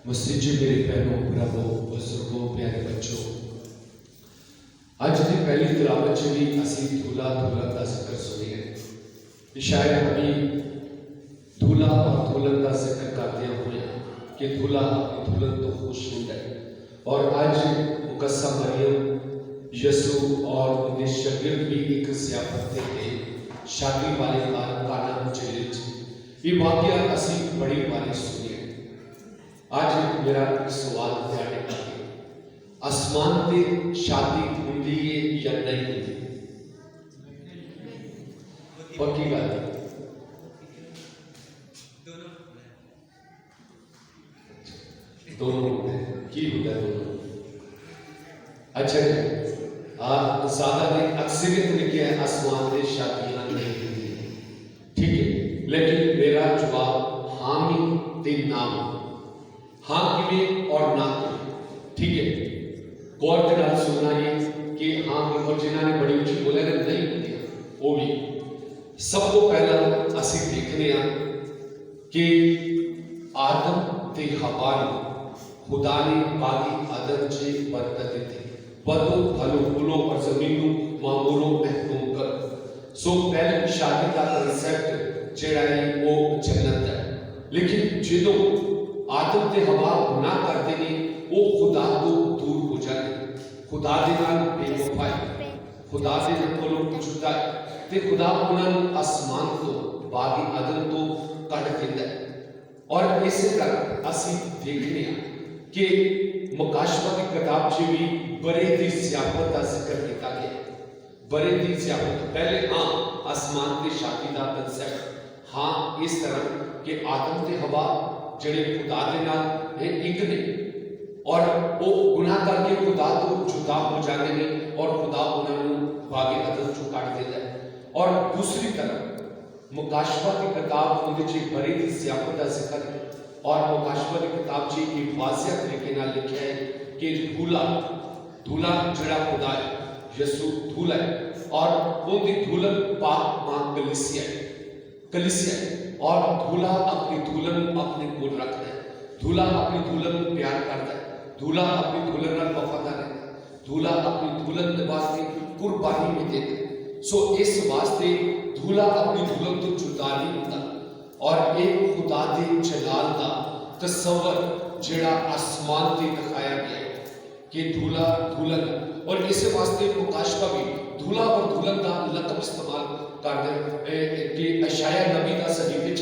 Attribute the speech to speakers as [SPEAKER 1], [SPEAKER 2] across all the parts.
[SPEAKER 1] मसीह जी मेरे बहनों प्रभु बुजुर्गों प्यारे बच्चों, अज की पहली तिलावत भी असी दूल्हा दुल्हन का जिक्र सुनिए। शायद अभी दूल्हा और दुल्हन का जिक्र करते हुए कि दूल्हा अपनी दुल्हन तो खुश हो गए, और आज मुकस्सा मरियम यसू और उनके शागिर्द भी एक ज़ियाफत थे शादी वाले काना मचेल। ये वाकया असी बड़ी बारी सुनिए। आज मेरा एक सवाल ध्यान रखिए, आसमान पे शादी होती है या नहीं होती? पक्की बात है, दोनों होते हैं। की होता है दोनों? अच्छा जी, ज्यादा ने अक्सरियत ने किया है आसमान पे शादियां नहीं होती, ठीक है। लेकिन मेरा जवाब हाँ में तीन नाम, हाँ की में और ना की, ठीक है। गौर के नाल सुनना ये कि हाँ की, और जिन्होंने बड़ी ऊंची बोले ना नहीं होती वो भी। सब तो पहला असी देखने कि आदम ते हवा खुदा ने बागी आदम से बरकत दी, बदो भलो फूलो और जमीनों मामूलो महकूम कर। सो पहले शादी का कंसेप्ट जेड़ा है वो जन्नत है, लेकिन जो आदम ते हवा ना करते नहीं वो खुदा को दूर हो जाते, खुदा दे नाल बेवफाई, खुदा दे कोलों जुदा ते खुदा उन्हें आसमान तो बागी आदम तो कट देता है। और इसे तरह असी देखने कि मुकाशवा की किताब से भी बड़े दी ज़ियाफत का जिक्र किया गया। बड़े दी ज़ियाफत पहले हाँ आसमान के शादी का कंसेप्ट हाँ इस तरह कि आदम ते हवा जड़े खुदा के नाल एक ने, और वो गुनाह करके खुदा तो जुदा हो जाते हैं और खुदा उन्होंने बागे अदम चो काट देता है। और दूसरी तरफ मुकाशवा की किताब उनके बड़ी दी ज़ियाफत का जिक्र है, और मुकाशवा की किताब से ये वाज़िह तरीके नाल लिखा है कि दूल्हा दूल्हा जड़ा खुदा है, यसू दूल्हा है, और उनकी दुल्हन पाक मां कलीसिया है, कलीसिया है। और दूल्हा अपनी दुल्हन अपने कोल रखता है, दूल्हा अपनी दुल्हन को प्यार करता है, दूल्हा अपनी दुल्हन नाल वफादार है, दूल्हा अपनी दुल्हन के वास्ते कुर्बानी में देता है। सो इस वास्ते दूल्हा अपनी दुल्हन तो जुदा नहीं होता, और एक खुदा दे जलाल का तस्वर जेड़ा आसमान से दिखाया गया है कि दूल्हा दुल्हन। और इस वास्ते मुकाशवा भी दूल्हा और दुल्हन का लक़ब इस्तेमाल करते हैं कि यशायाह नबी का सहीफे च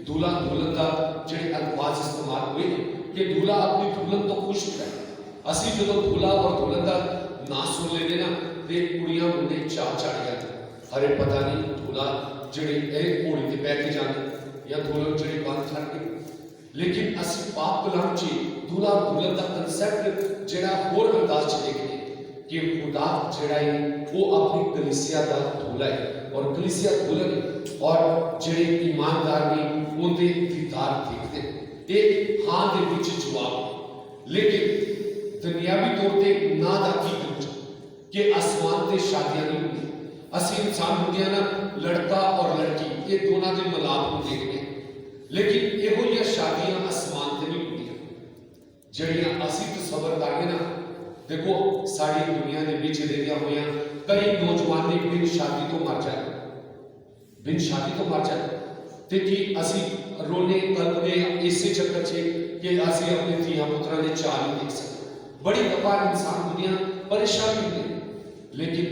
[SPEAKER 1] दूल्हा दुल्हन का जेड़े अल्फाज इस्तेमाल हुए कि दूल्हा अपनी दुल्हन तो खुश होता है। असी जो दूल्हा और दुल्हन का ना सुन लेते ना तो कुड़ियां मुंडे चाह चढ़ जाते, अरे पता नहीं दूल्हा जेड़े घोड़ी ते बैठ के जाते या दुल्हन जेड़ी बंद कर के। लेकिन असी पाक कलाम च दूल्हा और दुल्हन का कंसेप्ट जेड़ा होर अंदाज च देखने कि खुदा जेड़ा है वो अपनी कलीसिया का दूल्हा है और कलीसिया दुल्हन है, और जेड़े ईमानदार ने उनके दीदार देखते हैं। एक हाँ दे विच जवाब, लेकिन दुनियावी तौर पे ना दा की दूजा कि आसमान ते शादियां नहीं होंगी। असी इंसान होंगे ना लड़का और लड़की ये दोनों के मिलाप को देखने, लेकिन एहो ये शादियां आसमान ते नहीं होंगी जड़ियां असी तसव्वुर करके ना। देखो साड़ी दुनिया के बीच रहिया हुई कई नौजवान ने बिन शादी तो मर जाए, बिन शादी तो मर जाए ते कि असी रोने कलपने इसे चक्कर से कि असी अपने धिया पुत्रा ने चाल नहीं देख सकते। बड़ी दफा इंसान दुनिया परेशान होते, लेकिन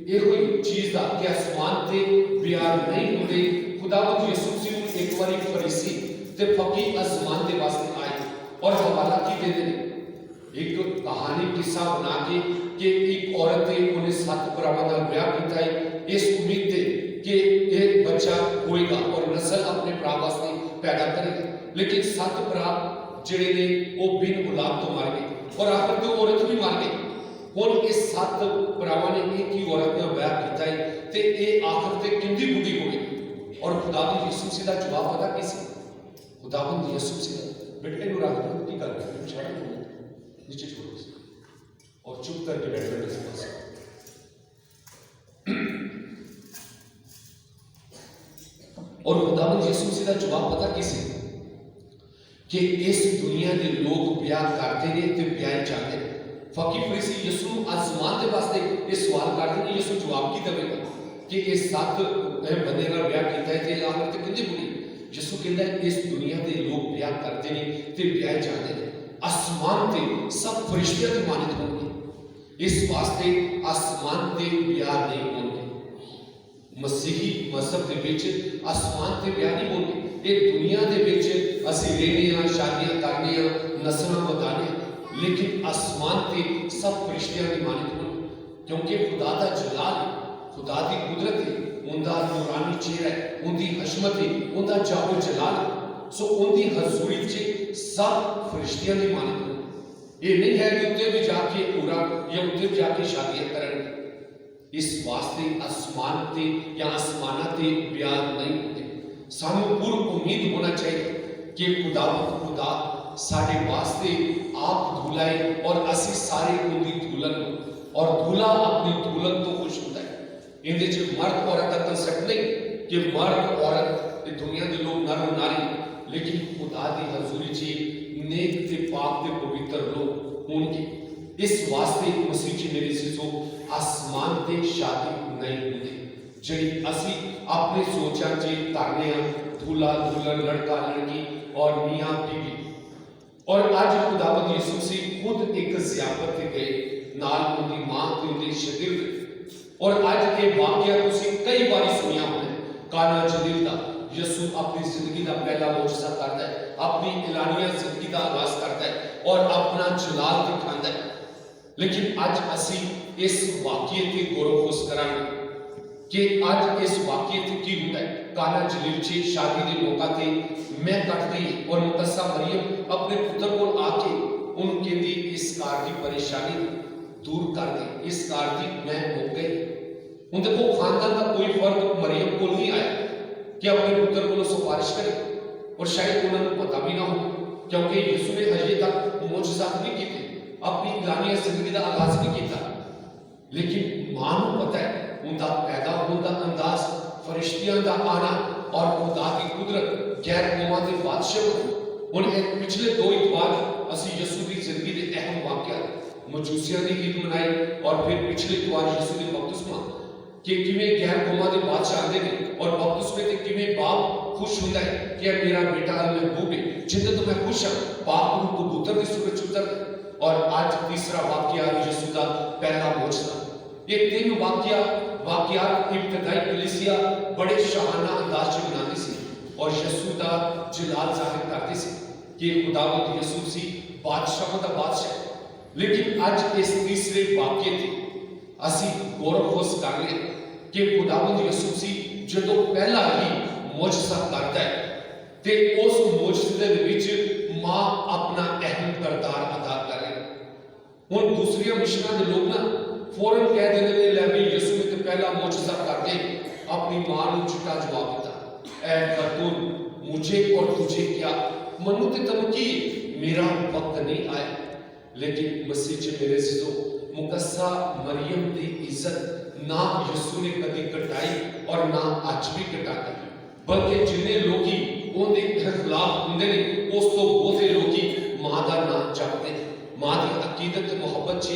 [SPEAKER 1] ये कोई चीज का कि आसमान से ब्याह नहीं होते। खुदावंद यीशु मसीह एक बार फरीसी ते फकीर आसमान के वास्ते आए और हवाला की दे दे एक कहानी किस्सा बना के कि एक औरत ने उन्हें 7 भरावां नाल ब्याह कीता है इस उम्मीद ते कि एक बच्चा होएगा और नस्ल अपने भरा वास्ते पैदा करेगा। लेकिन 7 भरा जेड़े ने वो बिन औलाद तो मर गए और आखिर में औरत भी मर गई। हुण इस 7 भरावां ने एक ही औरत नाल ब्याह कीता है ते ये आखिर ते किंदी बुढ़ी हो गई। और खुदावंद यीशु मसीह दा जवाब पता की सी? खुदावंद यीशु मसीह बेटे नु रख दो की गल है नीचे छोड़ो और चुप करके बैठ जाओ। और खुदावंद यीशु मसीह का जवाब पता किसी कि इस दुनिया के लोग ब्याह करते हैं तो ब्याह चाहते हैं। फकीर फरीसी यसू आसमान के वास्ते ये सवाल करते हैं, यसू जवाब की देगा कि इस 7 बंदे का ब्याह किया है तो आखिर तक कितनी बुरी। यसू कहता है इस दुनिया के लोग ब्याह करते हैं तो ब्याह चाहते हैं, आसमान से सब फरिश्तियां की मानत होंगे, इस वास्ते आसमान से ब्याह नहीं होंगे। मसीही मजहब के विच आसमान से ब्याह नहीं होंगे। ये दुनिया के विच असीं रहने शादियां करने नस्ल बताने, लेकिन आसमान से सब फरिश्तियां की मानत होंगे, क्योंकि खुदा का जलाल, खुदा की कुदरत है, उनका नूरानी चेहरा है, उनकी हशमत है, उनका जाओ जलाल है। सो उनकी हजूरी च सब फरिश्तियां की मानत होंगे। ये नहीं है कि उत्ते भी जाके पूरा या उत्ते जाके शादियां करेंगे। इस वास्ते आसमान ते या आसमाना ते ब्याह नहीं होते। सानू पूर्ण उम्मीद होना चाहिए कि खुदा साढ़े वास्ते आप धुलाए और असी सारे उनकी धुलन, और दूल्हा अपनी दुल्हन तो खुश होता है। इनके च मर्द औरत का कंसेप्ट नहीं कि मर्द औरत दुनिया के लोग नर और नारी, लेकिन खुदा की हजूरी च नेक ते पाक ते पवित्र लोग होंगे। इस वास्ते मसीह जी मेरे सिसो आसमान ते शादी नहीं होती जी असी अपने सोचा च करने दूल्हा दुल्हन लड़का लड़की और मियाँ बीवी। और आज खुदावंद यीशु मसीह खुद एक ज़ियाफत ते गए नाल उनकी मां ते उनके शागिर्द। और आज ये वाकया तुसी कई बार सुनिया होना, काना जलील दा यीशु अपनी जिंदगी का पहला मौजज़ा करता है, अपनी एलानिया जिंदगी का आगाज करता है और अपना जलाल दिखाता है। लेकिन आज असी इस वाकये की गौरवखोज करांगे कि आज इस वाकये से की होता है। काना जलील च शादी के मौका ते मैं कटदी और मुकद्दसा मरियम अपने पुत्र को आके उनके दी इस कार की परेशानी दूर कर दी, इस कार की मैं मुक गई। उन देखो खानदान का कोई फर्क मरियम को नहीं आया कि अपने पुत्र को सिफारिश करे, और शायद उन्होंने पता भी ना हो क्योंकि यीशु ने हजे तक मौजज़ात नहीं किए, अपनी इलानिया जिंदगी का आगाज नहीं किया। लेकिन मां को पता है उनका पैदा होने का अंदाज, फरिश्तियां का आना और खुदा की कुदरत गैर कौमां के बादशाह। उन पिछले 2 इतवार असी यीशु की जिंदगी के अहम वाकया मजूसियां की ईद मनाई, और फिर पिछले इतवार यीशु के बपतिस्मा कि किवें गैर कौमां के बादशाह आते हैं और बपतिस्मे ते किवें बाप खुश होता है कि मेरा बेटा महबूब है जिंदे तो मैं खुश हाँ, बाप को कबूतर की सूरत च उतरता। और आज तीसरा वाकया यीशु का पहला मौजज़ा। ये 3 वाकयात इब्तदाई कलीसिया बड़े शाहाना अंदाज में मनाती सी और यीशु का जलाल जाहिर करती सी कि खुदावंद यीशु सी बादशाहों का बादशाह। लेकिन आज इस तीसरे वाकये ते असी गौरवखोज कर ले कि खुदावंद यीशु सी जो पहला ही मौजज़ा करता है ते उस मौजज़े दे विच मां अपना अहम किरदार अदा कर रही। हुण दूसरिया मिशनां दे लोग ना फौरन कह देंगे ने लै भी यीशु ने तो पहला मौजज़ा करके अपनी मां को चिट्टा जवाब दिता, ऐ खतून मुझे और तुझे क्या, मनु ते तमकी मेरा वक्त नहीं आया। लेकिन मसीह च मेरे सिसो मुकद्दसा मरियम की इज्जत ना यीशु ने कभी घटाई और ना आज भी घटाई, बल्कि जिन्ने लोग उनके खिलाफ होंगे ने उस तो बहुते लोग मां का नाम जपते हैं, मां की अकीदत मुहब्बत च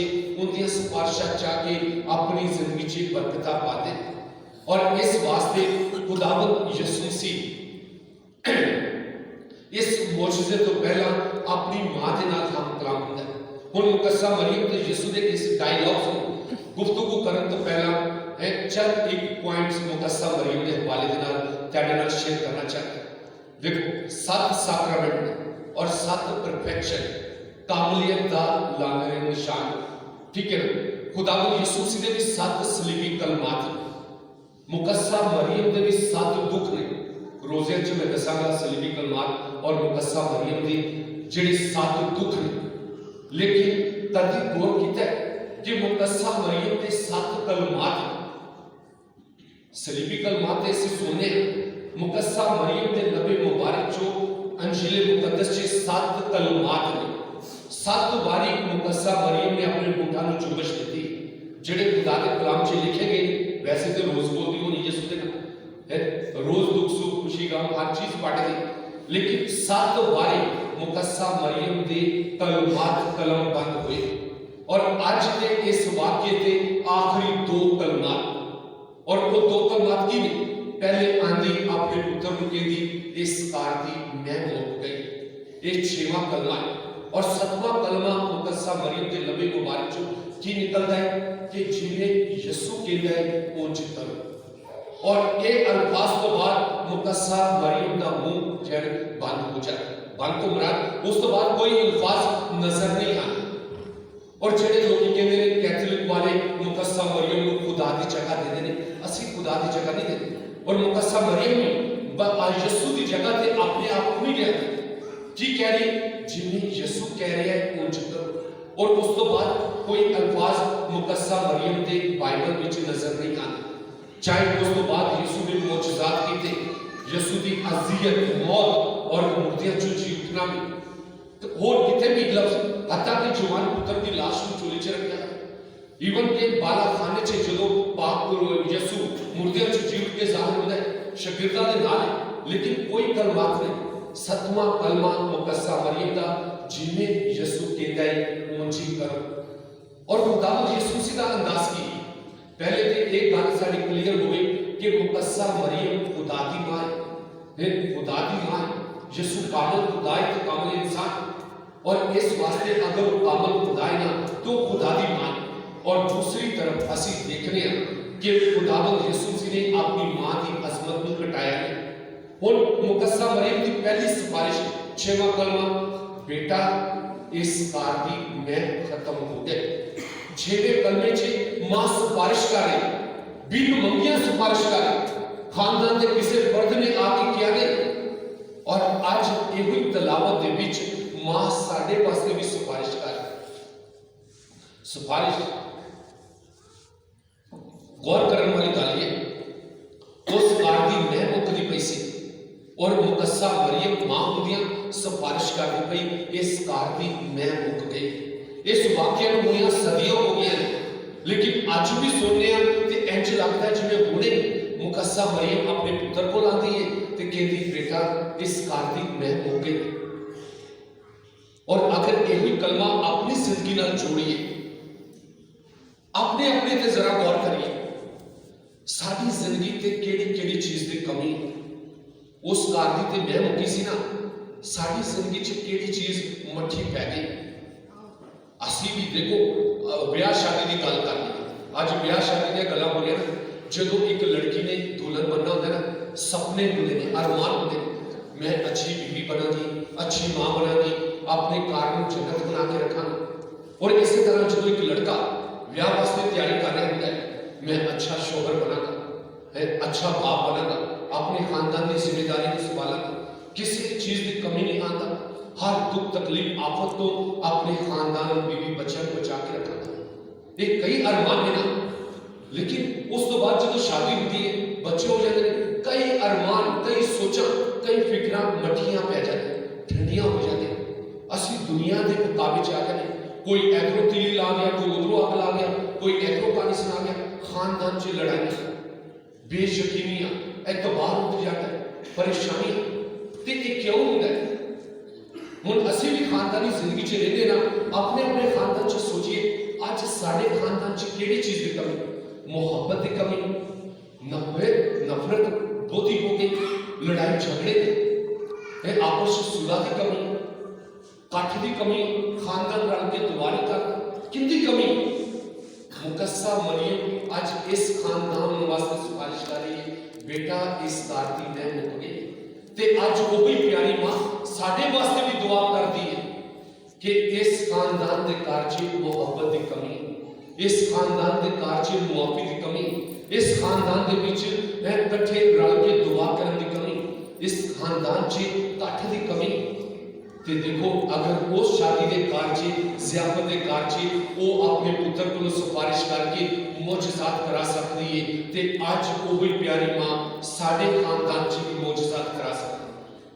[SPEAKER 1] उनकी सिफारिशां चाह के अपनी जिंदगी च बरकत पाते हैं। और इस वास्ते खुदावंद यीशु मसीह इस मौजज़े तो पहला अपनी मां के नाल हम कलाम होता है। हुण मुकद्दसा मरियम ते यीशु के इस डायलॉग को गुफ्तगू करन तो पहला चंद एक पॉइंट्स मुकद्दसा मरियम के हवाले के नाल तुहाडे नाल शेयर करना चाहता। देखो 7 सैक्रामेंट और 7 परफेक्शन कामलियत का लाने निशान, ठीक है ना। खुदावंद यीशु मसीह दे भी 7 सलीबी कलमात, मुकद्दसा मरियम दे भी 7 दुख ने। रोजे च मैं दसांगा सलीबी कलमात और मुकद्दसा मरियम दे जेडे 7 दुख ने। लेकिन कदी गौर किया कि मुकद्दसा मरियम के 7 कलमात, सलीबी कलमात ऐसे सुने, मुकद्दसा मरियम के नबी मुबारक जो अंजील मुकद्दस च 7 कलमात ने। 7 बारी मुकद्दसा मरियम ने अपने मुंडा को चुंबश दी जेडे खुदा के कलाम च लिखे गए। वैसे तो रोज बोलती होनी यीशु दे नाम, रोज दुख सुख खुशी गम हर चीज पढ़ दी, लेकिन 7 बारी मुकस्सा मरियम दे कलमात कलम बंद हुए और आज के इस वाक्य के आखिरी दो कलमात और वो दो कलमात की नहीं पहले आंधी अपने पुत्र को कहती इस कारदी मैं मुक गई एक छेवा कलमा और सतवां कलमा मुकस्सा मरियम के लबे मुबारक जो की निकलता है कि जिन्हें यीशु कहता है पहुंच कर और एक अल्फाज तो बाद मुकस्सा मरियम का मुंह जड़ बंद हो जाए बंद तो मुराद उस तो बाद कोई अल्फाज नजर नहीं आना और जेडे लोग कहते हैं कैथोलिक वाले मुकस्सा मरियम को खुदा की जगह दे देने असि खुदा की जगह नहीं देते और मुकस्सा मरियम ने यीशु की जगह ते अपने आप को नहीं कहते जी कह रही जिन्हें यीशु कह रहे हैं पहुंच कर और उस तो बाद कोई अल्फाज मुकस्सा मरियम के बाइबल में नजर नहीं आते चाहे उस तो बाद यीशु ने मौजूदात कीते यीशु की अजियत मौत और मुर्दियां जो जी उठना भी तो और कितने भी लफ्ज हत्ता कि जवान पुत्र की लाश को चोली च रखा इवन के बाला खाने से जो पाक यीशु मुर्दियां जो जी उठ के जाहिर होता है शकीरता के नाल लेकिन कोई कलमात नहीं सतवां कलमा मुकस्सा मरियम का जिन्हें यीशु कहता है पहुंची कर और खुदावंद यीशु सीधा अंदाज की पहले तो एक बात सारी क्लियर हो गई कि मुकस्सा मरियम खुदा की मां है खुदा की मां यीशु कामल खुदा है तो कामल इंसान और इस वास्ते अगर वो कामल खुदा है ना तो खुदा की मां और दूसरी तरफ असी देखने कि खुदावंद यीशु ने अपनी मां की अजमत को घटाया है और मुकस्सा मरियम की पहली सिफारिश छेवां कलमा बेटा इस कारदी मैं खत्म हो गए छेवें कलमे से मां सिफारिश करे बिन मंगिया सिफारिश करे खानदान के किसी फर्द ने आके किया नहीं और आज यही तलावत के बीच मां साडे वास्ते भी सिफारिश करे सिफारिश गौर करने वाली गल ये उस कारदी मैं मुकदी पैसी और मुकस्सा मरियम मां होंदियां सिफारिश करती पई इस कारदी मैं मुक गई इस वाक्य में हुई सदियों हो गई लेकिन आज भी सुनने ते इंज लगता है जिवें हुणे मुकस्सा मरियम अपने पुत्र को लाती है ते कहती बेटा इस कारदी मैं मुक गई और अगर यही कलमा अपनी जिंदगी नाल जोड़िए अपने अपने ते जरा गौर करिए साडी जिंदगी ते केड़ी चीज की कमी उस कारदी ते मैं मुकी सी ना साडी जिंदगी च केड़ी चीज मट्ठी पै गई असी भी देखो ब्याह शादी की गल करनी अज ब्याह शादी दी गल्लां हो रही जो एक लड़की ने दुल्हन बनना होता है ना सपने होंगे ने अरमान होंगे मैं अच्छी बीवी बनागी अच्छी मां बनागी अपने घर को जन्नत बना के रखांगा और इसी तरह जो एक लड़का ब्याह वास्ते तैयारी कर रहा होता है मैं अच्छा शोहर बनागा अच्छा बाप बनागा अपने खानदान की जिम्मेदारी को संभालांगा किसी चीज की कमी नहीं आता हर दुख तकलीफ आफत को अपने खानदान और बीवी बच्चों को बचा के रखा ये कई अरमान है ना लेकिन उस तो बाद जो शादी होती है बच्चे हो जाते हैं कई अरमान कई सोचा कई फिक्र मठियां पै जाती ठंडियां हो जाती असली दुनिया के मुताबिक आ गए कोई इधरों तीली ला गया कोई उधरों अग ला गया कोई इधरों पानी सुना गया खानदान से लड़ाई बेयकीनियां एतबार उठ जाता है परेशानियां ते क्यों होता है हुण असी भी खानदानी जिंदगी च रहंदे ना अपने अपने खानदान च सोचिए आज साडे खानदान च केड़ी चीज की कमी मोहब्बत की कमी नफरत बहुती हो गई लड़ाई झगड़े है आपस में सुलह की कमी कठ की कमी खानदान रल के दुआरी कर किंदी कमी मुकस्सा मरियम आज इस खानदान वास्ते सिफारिश कर रही है बेटा इस कारदी मैं मुक गई ते आज वो भी प्यारी मां साडे वास्ते भी दुआ करती है कि इस खानदान के कारचे मोहब्बत की कमी इस खानदान के कारचे मुआफी की कमी इस खानदान के बीच कट्ठे रल के दुआ करने की कमी इस खानदान च कठ की कमी ते देखो अगर उस शादी के कारचे ज़ियाफत के कारचे वो अपने पुत्र को सिफारिश करके मौजज़ात करा सकती है ते आज वो भी प्यारी मां साडे खानदान च भी मौजज़ात करा सकती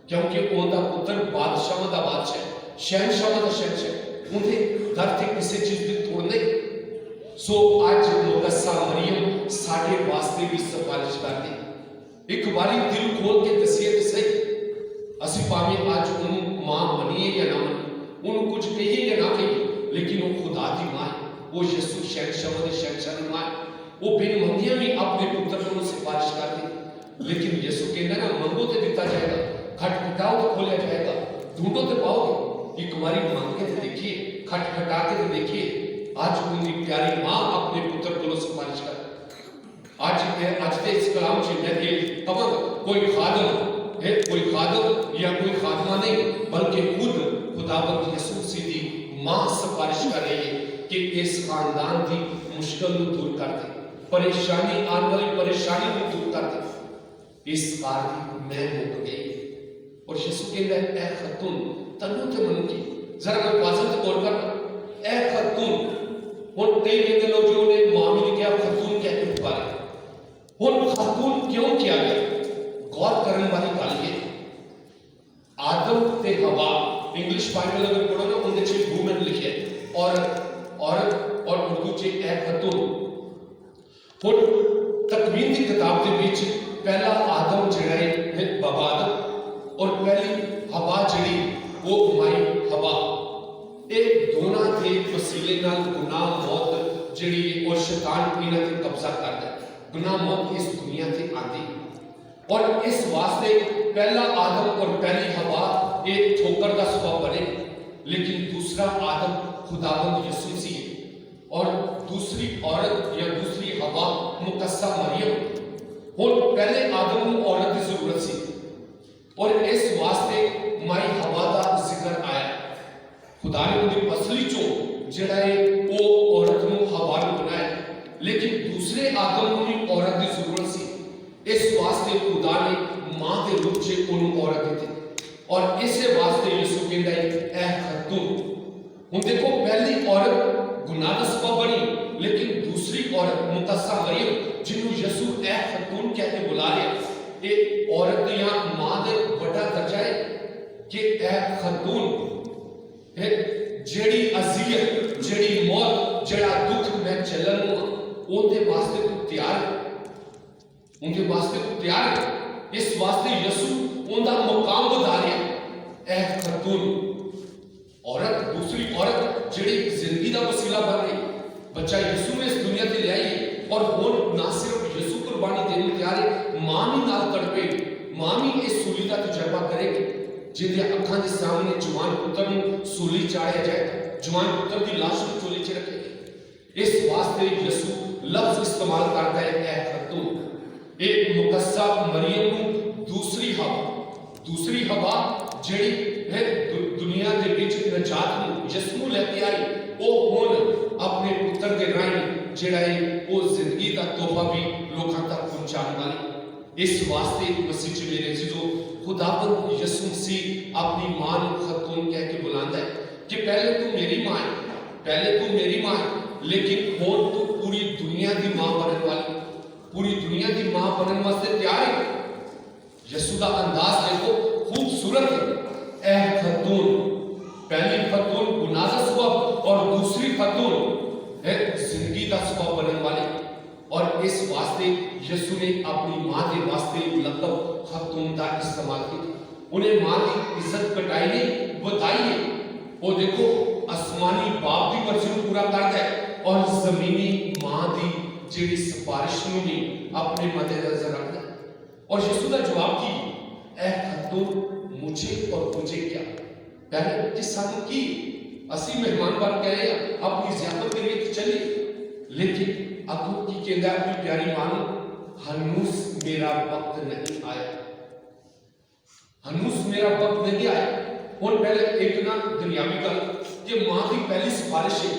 [SPEAKER 1] क्योंकि उनका पुत्र बादशाह का बादशाह शहनशाह का शहनशाह उन्हें दर ते किसी चीज की तोड़ नहीं सो आज मुकस्सा मरियम साडे वास्ते भी सिफारिश करती एक बारी दिल खोल के दसिए तो सही असी भावें आज उन्होंने मां मनीए या ना मनीए, उन्होंने कुछ कहिए या ना कहिए, लेकिन वो खुदा की मां है, वो यीशु शहंशाह दे शहंशाह की मां है। वो बिन मंगिया भी अपने पुत्र को सिफारिश कर दी, लेकिन यीशु कहना ना, मंगो तो दिता जाएगा, खटखटाओ तो खोला जाएगा, ढूंढो तो पाओगे। एक बारी मांग के तो देखिए, खटखटा के तो देखिए। आज उनकी प्यारी मां अपने पुत्र को सिफारिश कर, आज के इस कलाम से मैं ये कमर कोई खादम है, कोई खादम या कोई खादमा नहीं, बल्कि खुद खुदावंद यीशु सीधी मां सिफारिश कर रही है कि इस खानदान की मुश्किल को दूर कर दे, परेशानी आने वाली परेशानी को दूर कर दे। इस कार मैं मुक गई और यीशु कहता है, ए खतून तनु ते मन की, जरा मैं वाजन तो गौर करना, ए खतून। और कई कहते लोग जो ने मामी ने क्या खतून क्या क्यों पुकारे, और खतून क्यों किया गया, गौर करने वाली गल है। आदम ते हवा, इंग्लिश बाइबल अगर पढ़ो ना, उनके च वुमन लिखे और औरत, और उर्दू च ए खतून। और तकवीन की किताब के बीच पहला आदम जिहड़ा है बाबा आदम, और पहली हवा जिहड़ी वो माई हवा, एक दोनों के वसीले नाल गुनाह मौत जिहड़ी और शैतान इन्हां ते कब्जा करदा है, गुनाह मौत इस दुनिया ते आती। और इस वास्ते पहला आदम और पहली हवा एक ठोकर का स्वभाव बने, लेकिन दूसरा आदम खुदावंद यीशु मसीह है, और दूसरी औरत या दूसरी हवा मुकस्सा मरियम। और पहले आदम को औरत की जरूरत सी, और इस वास्ते माई हवा का जिक्र आया। खुदा ने उनकी पसली चो जिहड़ा है वो औरत को हवा ने बनाया, लेकिन दूसरे आदम को भी औरत की जरूरत सी, इस वास्ते खुदा ने मां के रूप से उन्होंने औरत दी थी। और इस वास्ते यीशु कहता है, ए खतून। हुण देखो, पहली औरत गुनाह का सबब बनी, लेकिन दूसरी औरत मुकस्सा मरियम जिन्होंने यीशु ए खतून कह के बुला लिया, ये औरत या मां दे बड़ा दर्जा है कि ए खतून है, जेड़ी अजियत, जेड़ी मौत, जेड़ा दुख मैं चलन ओदे वास्ते तू तैयार है, उनके वास्ते तू तैयार है। इस वास्ते यीशु उनका मुकाम बता रहा, ए खतून। औरत, दूसरी औरत जेड़ी जिंदगी का वसीला बन गई, बच्चा यीशु ने इस दुनिया ते ले आई, और हुण ना सिर्फ यीशु कुर्बानी देने तैयार है, मां भी नाल तड़पेगी, मां भी इस सूली का तजर्बा करेगी, जिंदे अखां दे सामने जवान पुत्र नूं सूली चाढ़िया जाए, जवान पुत्र की लाश को चोली च रखेगी। इस वास्ते यीशु लफ्ज इस्तेमाल करता है, ए खतून। एक मुकस्सा मरियम नूं दूसरी हवा जेड़ी है दुनिया के बीच नजात नूं यीशु लेके आई, वो हुण अपने पुत्र के राही जेड़ा है वो जिंदगी का तोहफा भी लोगों तक पहुंचाने वाली। इस वास्ते मसीह च मेरे जीजो, खुदावंद यीशु मसीह अपनी मां को खतून कह के बुलाता है कि पहले तू मेरी मां है, पहले तू मेरी मां है, लेकिन हुण तू पूरी दुनिया की मां बनने वाली, पूरी दुनिया की मां बनने वास्ते तैयार है। यीशु का अंदाज देखो, खूबसूरत है। ए खतून, पहली खतून गुनाह का सबब और दूसरी खतून है जिंदगी का सबब बनने वाली। और इस वास्ते यीशु ने अपनी मां के वास्ते लक़ब खतून का इस्तेमाल किया, उन्हें मां की इज्जत कटाई नहीं, बताई है। वो देखो, आसमानी बाप की मर्जी को पूरा करता है और जमीनी मां की जेड़ी सिफारिश में भी अपने मद्देनजर रखता है। और यीशु का जवाब की, ए खतून, मुझे और तुझे क्या, पहले कि सानू की असी मेहमान बन गए अपनी ज़ियाफत के लिए चलिए, लेकिन अगू की कहता है अपनी प्यारी मां, हनूस मेरा वक्त नहीं आया, हनूस मेरा वक्त नहीं आया। और पहले एक ना दुनियावी गल कि मां की पहली सिफारिश है,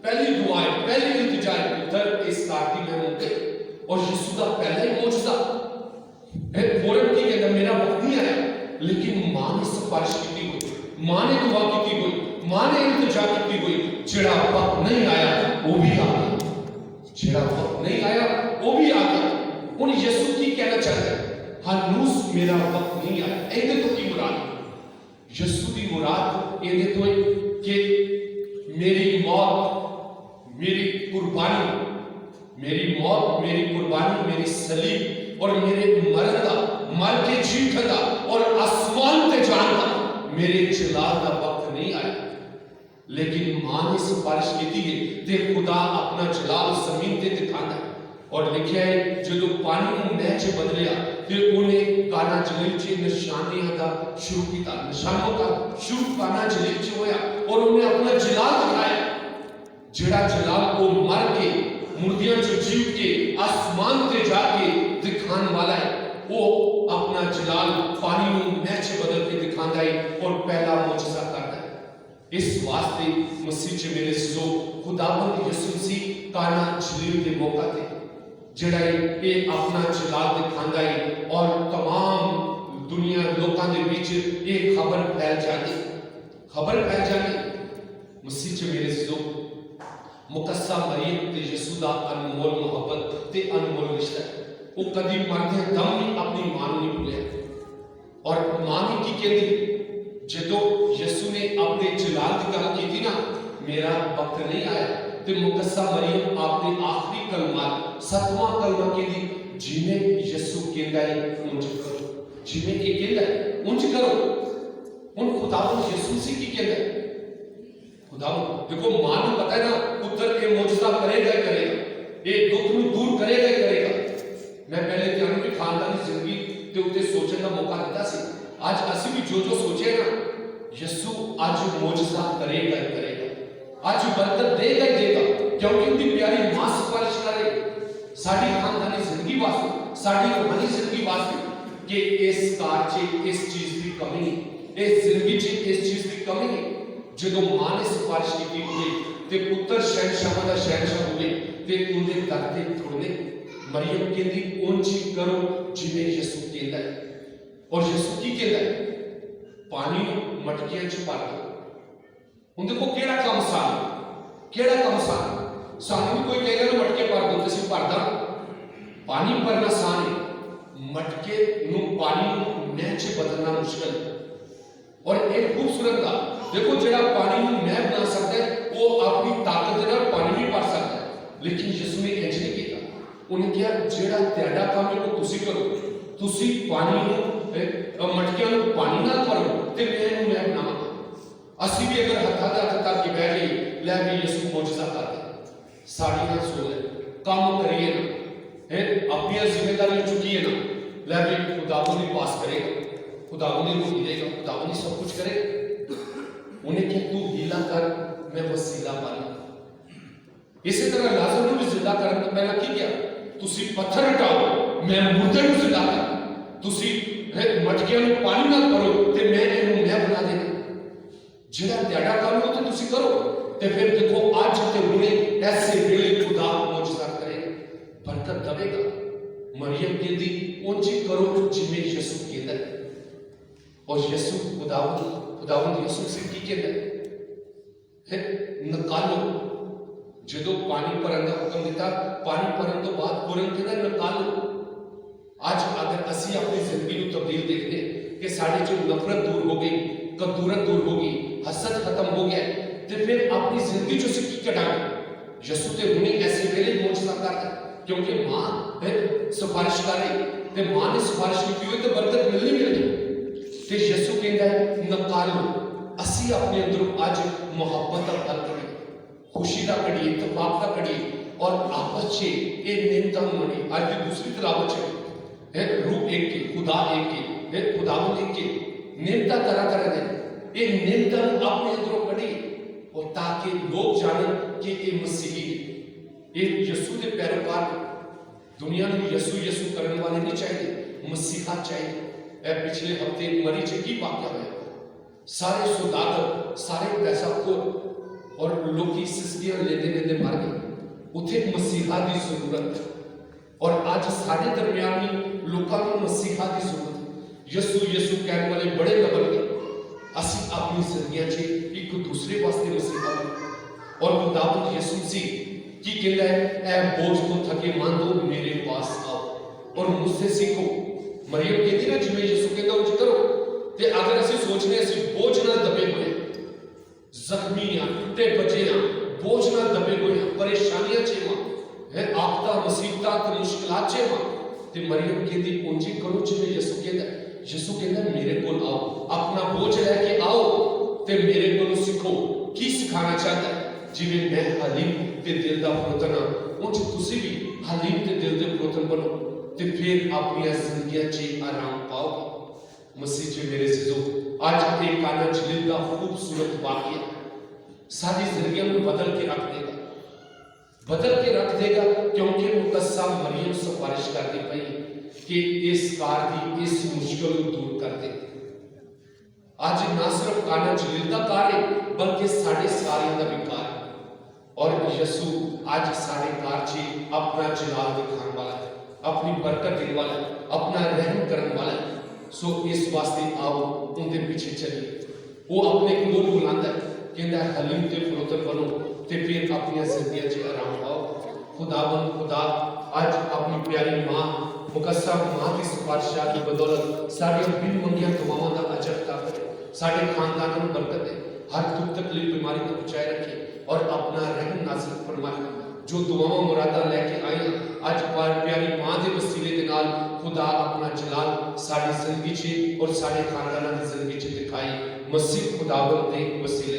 [SPEAKER 1] पहली दुआ है, पहली इल्तिजा है, पुत्र इस कार की मैं मुझे, और यीशु का पहला ही मौजज़ा है, फौरन की कहता मेरा वक्त नहीं आया, लेकिन मां ने सिफारिश की हुई, मां ने दुआ की हुई, मां ने इल्तिजा की हुई, जेड़ा वक्त नहीं आया वो भी आ गया, जेड़ा वक्त नहीं आया वो भी आ गया। उन यीशु की कहना चाहता है, हनूस मेरा वक्त नहीं आया। ਇਹਦੇ ਤੋਂ ਕੀ ਮੁਰਾਦ, यीशु की मुराद ਇਹਦੇ ਤੋਂ कि मेरी मौत, मेरी कुर्बानी, मेरी मौत, मेरी कुर्बानी, मेरी सलीब और मेरे मरन का, मर के जीठन का और आसमान ते जान का मेरे जलाल का वक्त नहीं आया, लेकिन मां ने सिफारिश की है ते खुदा अपना जलाल जमीन ते दिखाना है। और लिखा है जो पानी ਨੂੰ ਨਹਿ ਚ ਬਦਲਿਆ ਤੇ ਉਹਨੇ ਕਾਨਾ ਜਲੀਲ ਚ ਨਿਸ਼ਾਨੀਆਂ ਦਾ शुरू किया, निशानों का शुरू काना जलील च होया और उन्हें अपना जलाल दिखाया। जेड़ा जलाल को मर के मुर्दियां च जीव के आसमान ते जाके दिखाने वाला है, वो अपना जलाल पानी ਨੂੰ ਨਹਿ ਚ बदल के दिखाता है और पहला मौजज़ा करता है। इस वास्ते मसीह च मेरे सो खुदावंद यीशु मसीह काना जलील के मौका ते जेड़ा ये अपना जलाल दिखाता है और तमाम दुनिया लोगों के बीच ये खबर फैल जाती मसीह च मेरे सो मुकस्सा मरियम ते यीशु दा अनमोल मोहब्बत ते अनमोल रिश्ता वो कभी मरदे दम नहीं अपनी मां नहीं भूलिया। और मां ने की कहती जो यीशु ने अपने जलाल की गल की थी ना, मेरा वक्त नहीं आया, तो मुकस्सा मरियम आपने आखिरी कलमा 7वां कलमा कहती जिन्हें यीशु कहता है उंज करो, जिन्हें ये कहता है उंज करो। उन खुदावंद यीशु से की कहता है खुदावंद देखो मां को पता है ना पुत्र के मौजज़ा करेगा ये दुख को दूर करेगा। मैं पहले त्यानु की खानदानी जिंदगी के उत्ते सोचने का मौका दिता सी, आज असि भी जो सोचे ना यीशु आज मौजज़ा करेगा, आज बरकत देगा ही देगा, क्योंकि उनकी प्यारी मां सिफारिश करे साडी खानदानी जिंदगी वास्ते, साडी रूहानी जिंदगी वास्ते कि इस कार च इस चीज की कमी नहीं, इस जिंदगी च इस चीज की कमी नहीं। जो मां ने सिफारिश की हुई ते पुत्र शहंशाह दा शहंशाह हुए ते उनके दर ते थोड़े मरियम कहती उंज करो जिवें यीशु कहता है। और यीशु की कहता है पानी मटकियां च भर दो। हुण देखो केड़ा काम सान सानू कोई कहेगा ना मटके भर दो तो भर दा, पानी भरना सान है, मटके नु पानी नहर च बदलना मुश्किल। और एक खूबसूरत गा देखो जेड़ा पानी नु नहर बना सकता है वो अपनी ताकत दे नाल पानी नहीं भर सकता, लेकिन यीशु ने इंज नहीं किया। उन्हें कहा जेड़ा तेरा काम है वो तुसी करो, तुसी पानी नु मटकियां नु पानी नाल भरो ते मैं इहनू नहर बनावांगा। असी भी अगर हथा दे हथ तक के बैठ गए लै भी यीशु मौजज़ा कर दे, साड़ी ना सो ले काम करिए ना, है अपनी जिम्मेदारी चुकी है ना, लै भी खुदावंद ने पास करेगा, खुदावंद ने रोटी देगा, खुदावंद सब कुछ करेगा। उन्हें क्या तू हीला कर मैं वसीला बन। इसी तरह लाजर को भी जिंदा करने तो पहला की क्या तुसी पत्थर हटाओ मैं मुर्दे को जिंदा कर, तुसी मटकियां नु पानी ना भरो ते मैं इहनू नहर बना देना। जेड़ा तेरा काम हो तो तुसी करो ते फिर देखो आज ते हुणे ऐसे वेले खुदा मौजज़ा करेगा, बरकत देगा। मरियम कहती उंज करो जिवें यीशु कहता है। और यीशु खुदावंद यीशु से की कहता है निकालो, जो पानी भरन का हुक्म दिता, पानी भरन तो बाद पूरन कहता निकालो। आज अगर असी अपनी जिंदगी को तब्दील देखते कि साढ़े चो नफरत दूर हो गई, कदूरत दूर हो गई, हसद खत्म हो गया, तो फिर अपनी जिंदगी जो से की कटांगे। यीशु ते हुणे ऐसे वेले मौजज़ा करता, क्योंकि मां सिफारिश करे ते मां ने सिफारिश की हुई तो बरकत मिलनी। ते यीशु कहता है नकालो, असी अपने अंदर आज मोहब्बत का फल करिए, खुशी का करिए, इत्तफाक का करिए और आपस में एक नेमता होनी। आज की दूसरी तलावत है रूप एक के, खुदा एक के, खुदावंद एक के, नेमता तरह दे ये नेमता अपने अंदर करिए और ताकि लोग जाने कि ये मसीही ये यीशु के पैरोकार। दुनिया में यीशु करने वाले नहीं चाहिए, मसीहा चाहिए। पिछले हफ्ते मरी च की वाकया हुआ, सारे सौदागर सारे पैसा को और लोग सिस्कियां लेते मर गए, उथे मसीहा की जरूरत है। और आज सारे दरमियान लोगों को मसीहा की जरूरत। यीशु कहने वाले बड़े लबल गए, असी अपनी जिंदगियां च एक दूसरे वास्ते मसीहा और खुदावंद यीशु मसीह की कहता है ऐ बोझ को थके मन दो मेरे पास आओ और मुझसे सीखो। मरियम कहती ना जिवें यीशु कहता उंज करो। ते अगर असी सोचने असी बोझ नाल दबे हुए जख्मी ते बचे बोझ नाल दबे हुए परेशानियां च है आपदा मुसीबत ते मुश्किलात च ते मरियम कहती उंज करो जिवें यीशु कहता ਯਿਸੂ ਕਹਿੰਦਾ ਮੇਰੇ ਕੋਲ ਆਓ, ਆਪਣਾ ਬੋਝ ਲੈ ਕੇ ਆਓ ਤੇ ਮੇਰੇ ਕੋਲੋਂ ਸਿੱਖੋ। ਕੀ ਸਿਖਾਣਾ ਚਾਹੁੰਦਾ ਹੈ? ਜਿਵੇਂ ਮੈਂ ਹਲੀਮ ਤੇ ਦਿਲ ਦਾ ਪੁੱਤਰ ਹਾਂ, ਉਂਝ ਤੁਸੀਂ ਵੀ ਹਲੀਮ ਤੇ ਦਿਲ ਦੇ ਪੁੱਤਰ ਬਣੋ ਤੇ ਫਿਰ ਆਪਣੀਆਂ ਜ਼ਿੰਦਗੀਆਂ 'ਚ ਆਰਾਮ ਪਾਓਗੇ। ਮਸੀਹ ਜੀ ਮੇਰੇ ਸਿੱਧੋ, ਅੱਜ ਇਹ ਕਾਨਾ ਝੀਲ ਦਾ ਖੂਬਸੂਰਤ ਵਾਕਿਆ ਸਾਡੀ ਜ਼ਿੰਦਗੀਆਂ ਨੂੰ ਬਦਲ ਕੇ ਰੱਖ ਦੇਗਾ, ਬਦਲ ਕੇ ਰੱਖ ਦੇਗਾ, ਕਿਉਂਕਿ ਮੁਕੱਦਸਾ ਮਰੀਮ ਸਿਫਾਰਿਸ਼ ਕਰਦੀ ਪਈ ਕਿ ਇਸ ਕਾਰ ਦੀ ਇਸ ਮੁਸ਼ਕਲ ਨੂੰ दूर कर दे। आज ना सिर्फ काना झील का कार है बल्कि साढ़े सारियों का भी कार है, और यीशु आज साढ़े कार च अपना जलाल दिखाने वाला है, अपनी बरकत देने वाला है, अपना रहम करने वाला है। सो इस वास्ते आओ उनके पीछे चलिए। वो अपने कोल बुलाता है, कहता है हलीम ते पुत्र बनो ते फिर अपनी जिंदगी च आराम पाओ। खुदावंद खुदा आज अपनी प्यारी मां मुकद्दसा मां की सिफारिशां की बदौलत साड़ी बिन मंगिया दुआवां का अजर कर दे, साढ़े खानदान में बरकत दे, हर दुख तकलीफ बीमारी को बचाए रखे और अपना रहम नाज़िल फरमाए। जो दुआवां मुरादा लेके आए आज प्यारी मां के वसीले के नाल खुदा अपना जलाल साड़ी जिंदगी च और साढ़े खानदान की जिंदगी च दिखाई। मसीह खुदावंद के वसीले